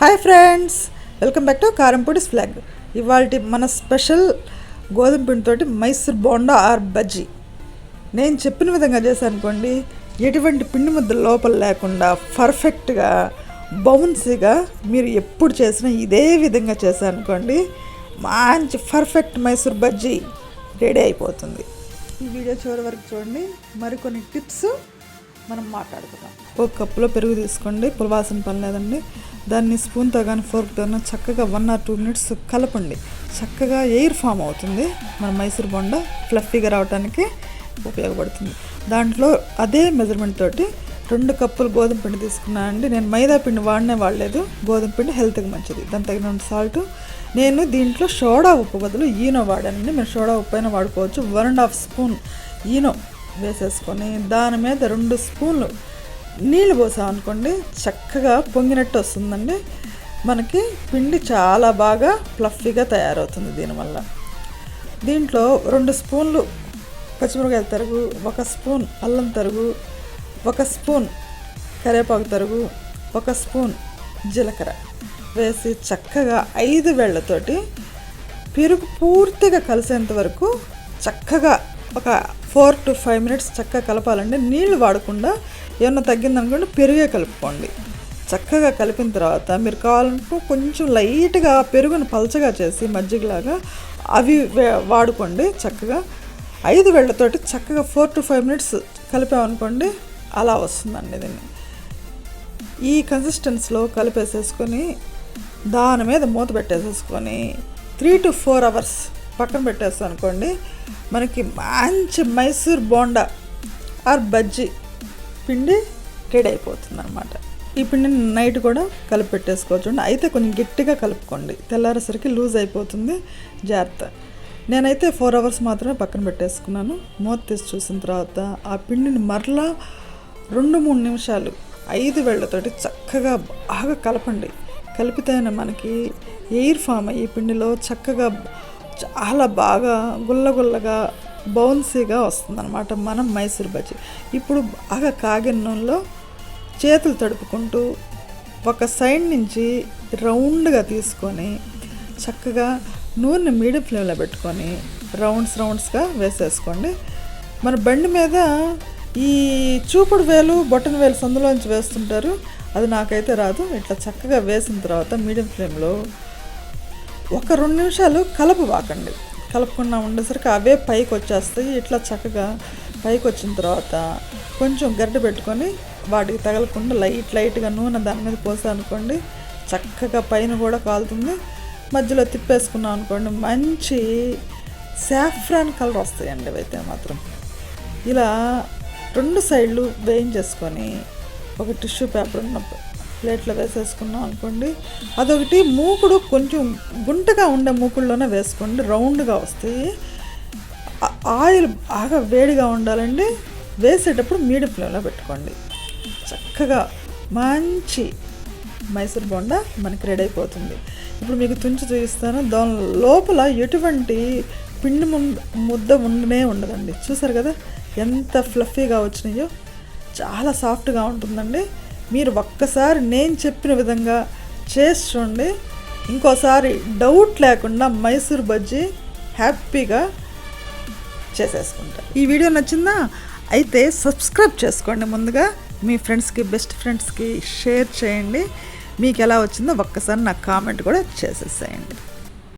Hi friends, welcome back to Karyampudi'sVlog. ఇవాల్టి మన special గోధుమ పిండితోటి మైసూర్ బోండా ఆర్ బజ్జీ. నేను చెప్పిన విధంగా చేశాను అనుకోండి, ఎటువంటి పిండి ముద్ద లోపల లేకుండా పర్ఫెక్ట్గా బౌన్సీగా మీరు ఎప్పుడు చేసినా ఇదే విధంగా చేశాను అనుకోండి, మంచి పర్ఫెక్ట్ మైసూర్ బజ్జీ రెడీ అయిపోతుంది. ఈ వీడియో చివరి వరకు చూడండి, మరికొన్ని టిప్స్ మనం మాట్లాడుకుందాం. ఒక కప్పులో పెరుగు తీసుకోండి, పులవాసన పని లేదండి. దాన్ని స్పూన్తో కానీ ఫోర్క్తో కానీ చక్కగా 1 or 2 minutes కలపండి. చక్కగా ఎయిర్ ఫామ్ అవుతుంది. మన మైసూర్ బొండ ఫ్లఫీగా రావడానికి ఉపయోగపడుతుంది. దాంట్లో అదే మెజర్మెంట్ తోటి 2 కప్పులు గోధుమ పిండి తీసుకున్నాను అండి. నేను మైదా పిండి వాడలేదు, గోధుమ పిండి హెల్త్కి మంచిది. దాని తగినంత సాల్ట్. నేను దీంట్లో సోడా ఉప్పు బదులు ఈనో వాడానండి. మీరు సోడా ఉప్పు అయినా వాడుకోవచ్చు. 1.5 స్పూన్ ఈనో వేసేసుకొని దాని మీద 2 స్పూన్లు నీళ్ళు పోసామనుకోండి, చక్కగా పొంగినట్టు వస్తుందండి. మనకి పిండి చాలా బాగా ఫ్లఫీగా తయారవుతుంది. దీనివల్ల దీంట్లో 2 స్పూన్లు పచ్చిమిరపకాయల తరుగు, 1 స్పూన్ అల్లం తరుగు, 1 స్పూన్ కరివేపాకు తరుగు, 1 స్పూన్ జీలకర్ర వేసి చక్కగా 5 వేళ్లతోటి పెరుగు పూర్తిగా కలిసేంత వరకు చక్కగా ఒక 4 to 5 minutes చక్కగా కలపాలండి. నీళ్లు వాడకుండా, ఏమన్నా తగ్గిందనుకోండి పెరుగే కలుపుకోండి. చక్కగా కలిపిన తర్వాత మీరు కావాలంటే కొంచెం లైట్గా పెరుగును పలచగా చేసి మజ్జిగలాగా అవి వాడుకోండి. చక్కగా 5 వేళ్లతోటి చక్కగా 4 to 5 minutes కలిపామనుకోండి, అలా వస్తుందండి. దీన్ని ఈ కన్సిస్టెన్సీలో కలిపేసేసుకొని దాని మీద మూత పెట్టేసేసుకొని 3 to 4 hours పక్కన పెట్టేస్తాం అనుకోండి, మనకి మంచి మైసూర్ బోండా ఆర్ బజ్జీ పిండి రెడీ అయిపోతుంది అనమాట. ఈ పిండిని నైట్ కూడా కలిపి పెట్టేసుకోవచ్చు అండి. అయితే కొంచెం గట్టిగా కలుపుకోండి, తెల్లారేసరికి లూజ్ అయిపోతుంది, జాగ్రత్త. నేనైతే 4 hours మాత్రమే పక్కన పెట్టేసుకున్నాను. మూత తీసి చూసిన తర్వాత ఆ పిండిని మరలా 2-3 నిమిషాలు 5 వేళ్లతోటి చక్కగా బాగా కలపండి. కలిపితేనే మనకి ఎయిర్ ఫామ్ అయ్యి పిండిలో చక్కగా చాలా బాగా గుల్లగుల్లగా బౌన్సీగా వస్తుందన్నమాట మనం మైసూర్ బజ్జీ. ఇప్పుడు బాగా కాగిన నూనెలో చేతులు తడుపుకుంటూ ఒక సైడ్ నుంచి రౌండ్గా తీసుకొని చక్కగా నూనె మీడియం ఫ్లేమ్లో పెట్టుకొని రౌండ్స్గా వేసేసుకోండి. మన బండి మీద ఈ చూపుడు వేలు బొట్టన వేలు సందులోంచి వేస్తుంటారు, అది నాకైతే రాదు. ఇట్లా చక్కగా వేసిన తర్వాత మీడియం ఫ్లేమ్లో ఒక 2 నిమిషాలు కలపవాకండి. కలపకుండా ఉండేసరికి అవే పైకి వచ్చేస్తాయి. ఇట్లా చక్కగా పైకి వచ్చిన తర్వాత కొంచెం గరిటె పెట్టుకొని వాటికి తగలకుండా లైట్గా నూనె దాని మీద పోసానుకోండి, చక్కగా పైన కూడా కాలుతుంది. మధ్యలో తిప్పేసుకున్నాం అనుకోండి, మంచి సాఫ్రాన్ కలర్ వస్తాయండి. అయితే మాత్రం ఇలా 2 సైడ్లు వేయించేసుకొని ఒక టిష్యూ పేపర్ ఉన్న ప్లేట్లో వేసేసుకున్నాం అనుకోండి. అదొకటి మూకుడు కొంచెం గుంటగా ఉండే మూకుడులోనే వేసుకోండి, రౌండ్గా వస్తాయి. ఆయిల్ బాగా వేడిగా ఉండాలండి. వేసేటప్పుడు మీడియం ఫ్లేమ్లో పెట్టుకోండి. చక్కగా మంచి మైసూర్ బోండా మనకి రెడీ అయిపోతుంది. ఇప్పుడు మీకు తుంచి చూపిస్తాను. దాని లోపల ఎటువంటి పిండి ముద్ద ఉండనే ఉండదండి. చూసారు కదా ఎంత ఫ్లఫీగా వచ్చినాయో, చాలా సాఫ్ట్గా ఉంటుందండి. మీరు ఒక్కసారి నేను చెప్పిన విధంగా చేసి చూడండి, ఇంకోసారి డౌట్ లేకుండా మైసూర్ బజ్జీ హ్యాపీగా చేసేసుకుంటారు. ఈ వీడియో నచ్చిందా? అయితే సబ్స్క్రైబ్ చేసుకోండి. ముందుగా మీ ఫ్రెండ్స్కి, బెస్ట్ ఫ్రెండ్స్కి షేర్ చేయండి. మీకు ఎలా వచ్చిందో ఒక్కసారి నాకు కామెంట్ కూడా చేసేసేయండి.